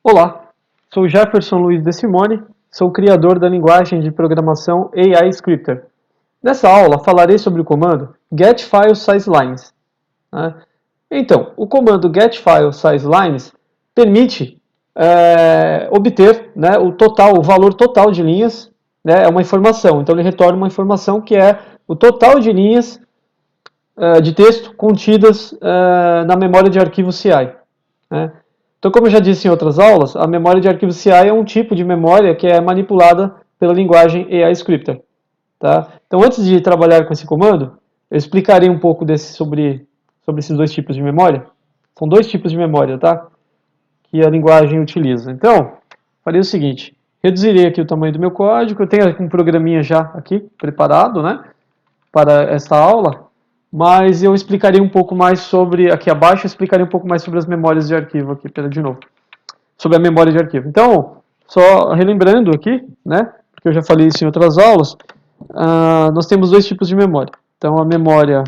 Olá, sou Jefferson Luiz De Simone, sou o criador da linguagem de programação AI Scripter. Nessa aula falarei sobre o comando getFileSizeLines. Né? Então, o comando getFileSizeLines permite obter, né, o valor total de linhas, né, é uma informação, então ele retorna uma informação que é o total de linhas de texto contidas na memória de arquivo CI. Né? Então, como eu já disse em outras aulas, a memória de arquivo CI é um tipo de memória que é manipulada pela linguagem AI Scripter. Tá? Então, antes de trabalhar com esse comando, eu explicarei um pouco sobre esses dois tipos de memória. São dois tipos de memória, tá? Que a linguagem utiliza. Então, farei o seguinte, reduzirei aqui o tamanho do meu código, eu tenho um programinha já aqui preparado, né, para esta aula, mas eu explicarei um pouco mais sobre, aqui abaixo, eu explicarei um pouco mais sobre as memórias de arquivo aqui, de novo, sobre a memória de arquivo. Então, só relembrando aqui, né, porque eu já falei isso em outras aulas, nós temos dois tipos de memória. Então, a memória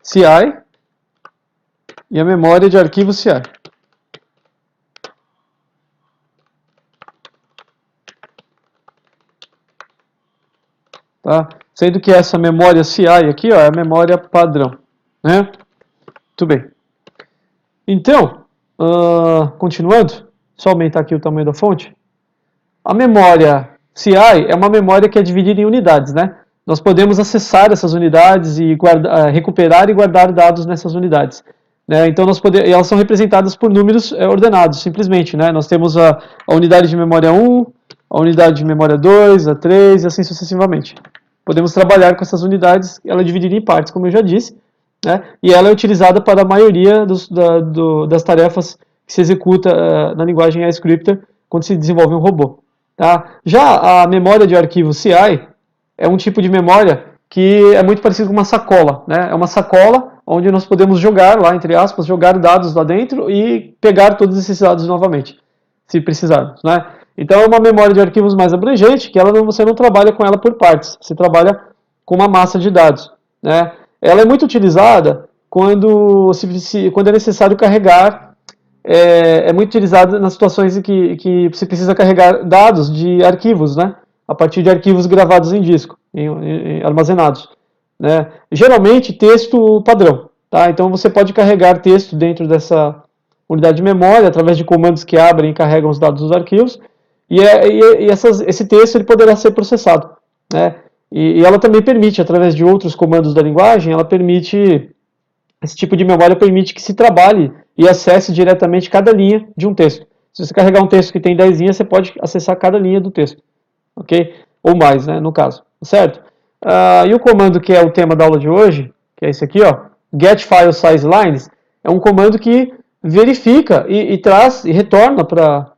CI e a memória de arquivo CI. Tá? Sendo que essa memória CI aqui, ó, é a memória padrão, né? Muito bem. Então, continuando, só aumentar aqui o tamanho da fonte. A memória CI é uma memória que é dividida em unidades, né? Nós podemos acessar essas unidades e recuperar e guardar dados nessas unidades. Né? Então, elas são representadas por números ordenados, simplesmente. Né? Nós temos a unidade de memória 1, a unidade de memória 2, a 3 e assim sucessivamente. Podemos trabalhar com essas unidades, ela é dividida em partes, como eu já disse, né? E ela é utilizada para a maioria das tarefas que se executa na linguagem AScripter quando se desenvolve um robô. Tá? Já a memória de arquivo CI é um tipo de memória que é muito parecido com uma sacola. Né? É uma sacola onde nós podemos jogar, lá entre aspas, jogar dados lá dentro e pegar todos esses dados novamente, se precisarmos. Né? Então é uma memória de arquivos mais abrangente, que você não trabalha com ela por partes, você trabalha com uma massa de dados. Né? Ela é muito utilizada quando é necessário carregar, é muito utilizada nas situações em que você precisa carregar dados de arquivos, né? A partir de arquivos gravados em disco, armazenados. Né? Geralmente texto padrão. Tá? Então você pode carregar texto dentro dessa unidade de memória, através de comandos que abrem e carregam os dados dos arquivos, esse texto ele poderá ser processado. Né? E ela também permite, através de outros comandos da linguagem, esse tipo de memória permite que se trabalhe e acesse diretamente cada linha de um texto. Se você carregar um texto que tem 10 linhas, você pode acessar cada linha do texto. Ok? Ou mais, né, no caso. Certo? E o comando que é o tema da aula de hoje, que é esse aqui, ó, getFileSizeLines, é um comando que verifica e traz e retorna para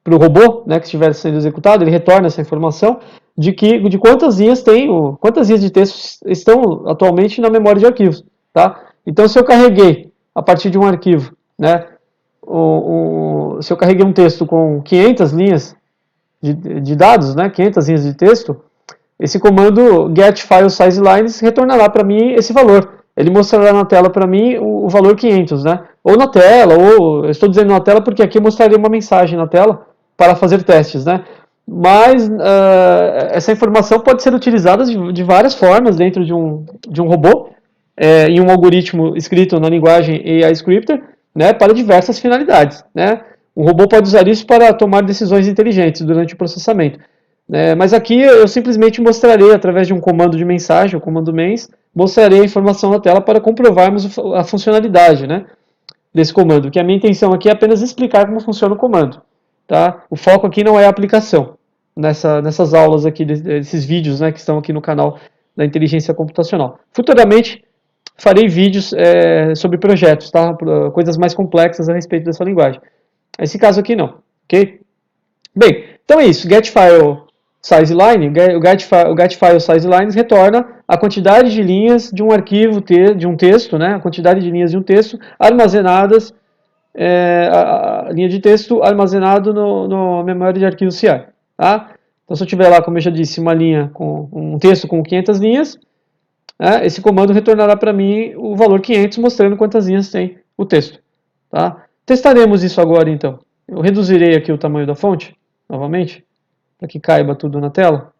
o robô, né, que estiver sendo executado, ele retorna essa informação de quantas linhas quantas linhas de texto estão atualmente na memória de arquivos, tá? Então, se eu carreguei a partir de um arquivo, né, se eu carreguei um texto com 500 linhas de dados, né, 500 linhas de texto, esse comando getFileSizeLines retornará para mim esse valor. Ele mostrará na tela para mim o valor 500, né? Ou na tela, ou eu estou dizendo na tela porque aqui eu mostraria uma mensagem na tela para fazer testes, né? Mas essa informação pode ser utilizada de várias formas dentro de um robô, em um algoritmo escrito na linguagem AI Scripter, né, para diversas finalidades. Né? O robô pode usar isso para tomar decisões inteligentes durante o processamento. Mas aqui eu simplesmente mostrarei, através de um comando de mensagem, o comando mens, mostrarei a informação na tela para comprovarmos a funcionalidade, né, desse comando, que a minha intenção aqui é apenas explicar como funciona o comando. Tá? O foco aqui não é a aplicação, nessas aulas aqui, desses vídeos, né, que estão aqui no canal da inteligência computacional. Futuramente, farei vídeos sobre projetos, tá? Coisas mais complexas a respeito dessa linguagem. Esse caso aqui não, ok? Bem, então é isso. GetFileSizeLine, o getFileSizeLines retorna a quantidade de linhas de um arquivo, de um texto, né? A quantidade de linhas de um texto armazenadas, a linha de texto armazenado no memória de arquivo CI. Tá? Então, se eu tiver lá, como eu já disse, um texto com 500 linhas, esse comando retornará para mim o valor 500, mostrando quantas linhas tem o texto. Tá? Testaremos isso agora, então. Eu reduzirei aqui o tamanho da fonte, novamente, para que caiba tudo na tela.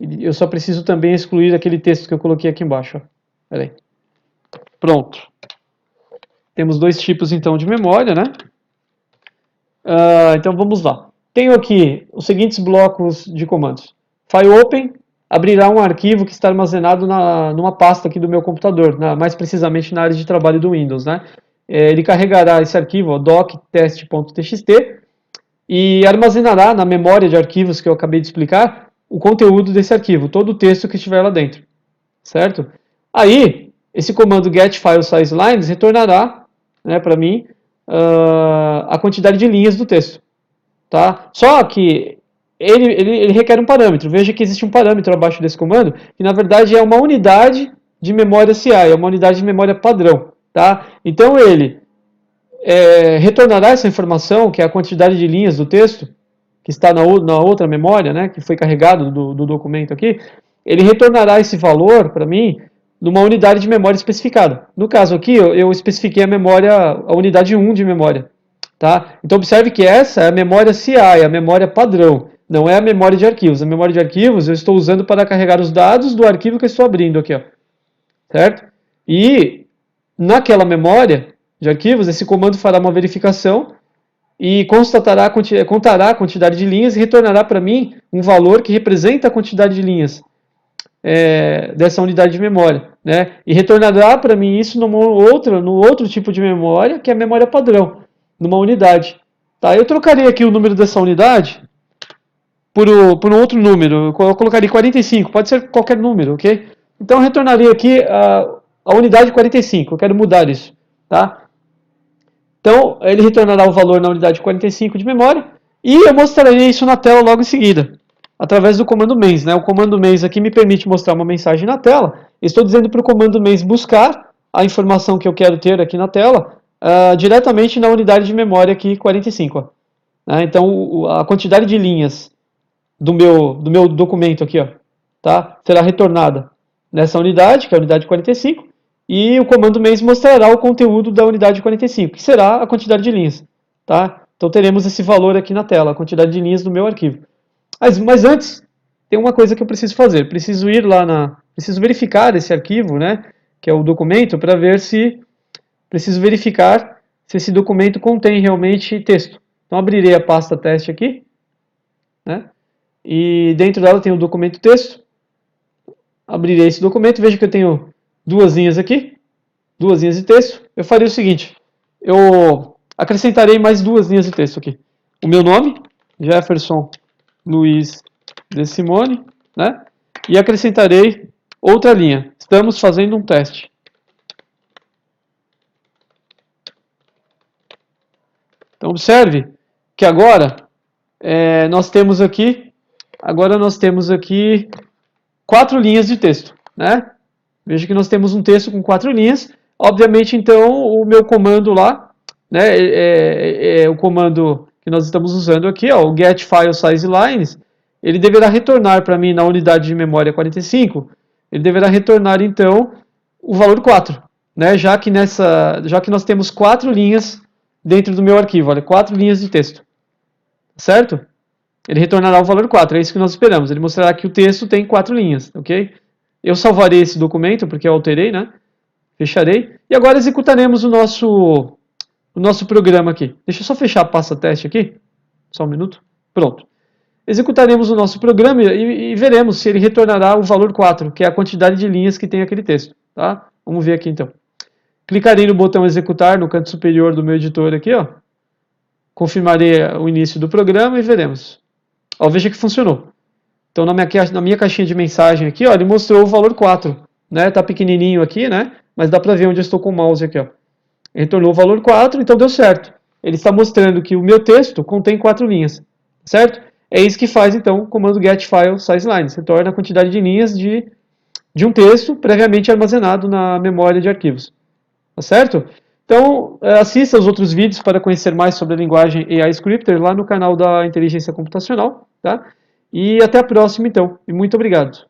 Eu só preciso também excluir aquele texto que eu coloquei aqui embaixo. Espera aí. Pronto. Temos dois tipos, então, de memória, né? Então, vamos lá. Tenho aqui os seguintes blocos de comandos. File open abrirá um arquivo que está armazenado numa pasta aqui do meu computador, mais precisamente na área de trabalho do Windows, né? Ele carregará esse arquivo, doc.test.txt, e armazenará na memória de arquivos que eu acabei de explicar o conteúdo desse arquivo, todo o texto que estiver lá dentro, certo? Aí, esse comando getFileSizeLines retornará, né, para mim a quantidade de linhas do texto, tá? Só que ele requer um parâmetro. Veja que existe um parâmetro abaixo desse comando, que na verdade é uma unidade de memória CI, é uma unidade de memória padrão, tá? Então ele retornará essa informação, que é a quantidade de linhas do texto, que está na outra memória, né, que foi carregado do documento aqui, ele retornará esse valor para mim numa unidade de memória especificada. No caso aqui, eu especifiquei a unidade 1 de memória. Tá? Então observe que essa é a memória CI, a memória padrão, não é a memória de arquivos. A memória de arquivos eu estou usando para carregar os dados do arquivo que eu estou abrindo aqui, ó. Certo? E naquela memória de arquivos, esse comando fará uma verificação e contará a quantidade de linhas e retornará para mim um valor que representa a quantidade de linhas dessa unidade de memória, né? E retornará para mim isso no outro tipo de memória, que é a memória padrão, numa unidade. Tá? Eu trocarei aqui o número dessa unidade por um outro número. Eu colocaria 45, pode ser qualquer número, ok? Então eu retornaria aqui a unidade 45, eu quero mudar isso. Tá? Então ele retornará o valor na unidade 45 de memória e eu mostrarei isso na tela logo em seguida, através do comando main, né? O comando main aqui me permite mostrar uma mensagem na tela. Estou dizendo para o comando main buscar a informação que eu quero ter aqui na tela diretamente na unidade de memória aqui 45. Né? Então a quantidade de linhas do meu documento aqui, ó, tá? Será retornada nessa unidade, que é a unidade 45, e o comando main mostrará o conteúdo da unidade 45, que será a quantidade de linhas. Tá? Então teremos esse valor aqui na tela, a quantidade de linhas do meu arquivo. Mas antes, tem uma coisa que eu preciso fazer. Preciso ir lá preciso verificar esse arquivo, né, que é o documento, para ver se... Preciso verificar se esse documento contém realmente texto. Então abrirei a pasta teste aqui, né, e dentro dela tem o documento texto. Abrirei esse documento, veja que eu tenho duas linhas aqui, duas linhas de texto. Eu farei o seguinte, eu acrescentarei mais duas linhas de texto aqui. O meu nome, Jefferson Luiz de Simone, né? E acrescentarei outra linha. Estamos fazendo um teste. Então observe que agora nós temos aqui quatro linhas de texto, né? Veja que nós temos um texto com 4 linhas. Obviamente, então, o meu comando lá, né, o comando que nós estamos usando aqui, ó, o getFileSizeLines, ele deverá retornar para mim na unidade de memória 45, ele deverá retornar, então, o valor 4, né, já que nós temos 4 linhas dentro do meu arquivo, olha, 4 linhas de texto, certo? Ele retornará o valor 4, é isso que nós esperamos, ele mostrará que o texto tem 4 linhas, ok? Eu salvarei esse documento, porque eu alterei, né? Fecharei. E agora executaremos o nosso programa aqui. Deixa eu só fechar a pasta teste aqui. Só um minuto. Pronto. Executaremos o nosso programa e veremos se ele retornará o valor 4, que é a quantidade de linhas que tem aquele texto. Tá? Vamos ver aqui então. Clicarei no botão executar no canto superior do meu editor aqui, ó. Confirmarei o início do programa e veremos. Ó, veja que funcionou. Então, na minha caixinha de mensagem aqui, ó, ele mostrou o valor 4. Né? Tá pequenininho aqui, né? Mas dá para ver onde eu estou com o mouse aqui, ó. Ele retornou o valor 4, então deu certo. Ele está mostrando que o meu texto contém 4 linhas, certo? É isso que faz, então, o comando getFileSizeLines. Retorna a quantidade de linhas de um texto previamente armazenado na memória de arquivos. Tá certo? Então, assista aos outros vídeos para conhecer mais sobre a linguagem AI Scripter lá no canal da Inteligência Computacional, tá? E até a próxima, então. E muito obrigado.